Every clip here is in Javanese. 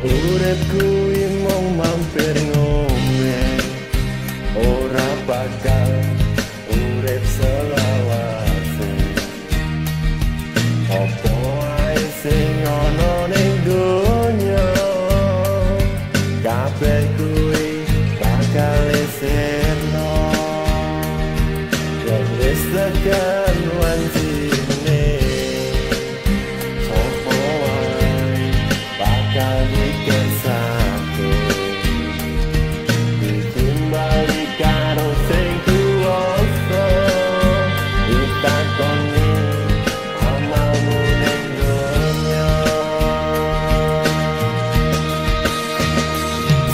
Uripku mung mampir ngombe, ora bakal urip selawase. Apa ae sing ana ning donya, kabeh kuwi bakal eseno. Yen wis tekan wancine, sapa wae bakal dikesake. Ditimbali karo sing kuwasa, ditakoni amalmu ning donya.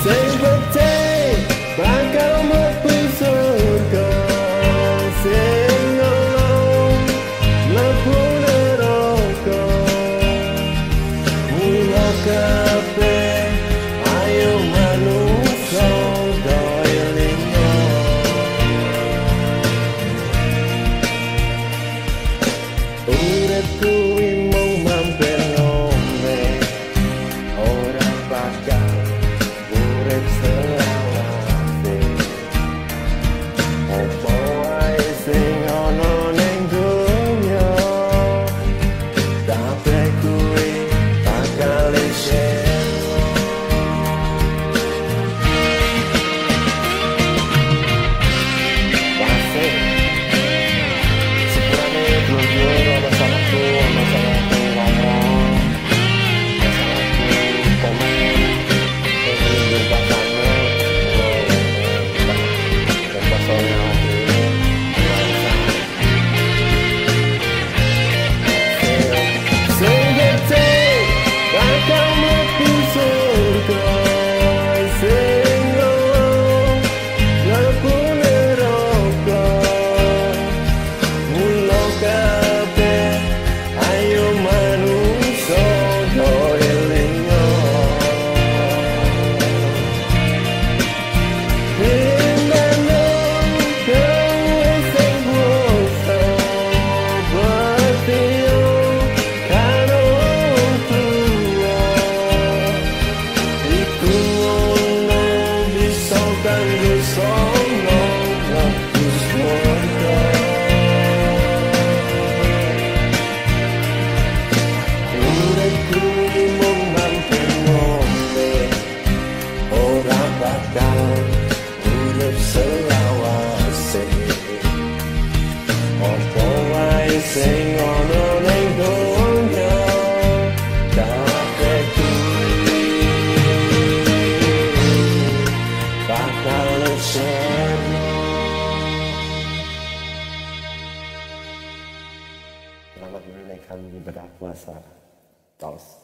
Sing becik bakal mlebu surga, sing nolong mlebu neraka. Mula kabeh ayo manungsa do elinga. Uripku mung mampir ngombe, ora bakal urip selawase. Apa wae sing ana ning donya, kabeh kuwi bakal eseno. Pasti sepurane blonjo ana salahku ngomong, salahku komen, minggu pasane, dan pasane sing becik bakal mlebu surga, sing nolong mlebu neraka. Mula kabeh ayo manungsa do elinga. Indane kowe sing kuwasa, batio karo tuwa. Iku ono bisa kanggo sono waktu swarga. Uripku mung mampir ngombe, ora bakal urip selawase. Apa wae sing ana ning donya, kabeh kuwi bakal eseno. Selamat menunaikan ibadah puasa. Tos.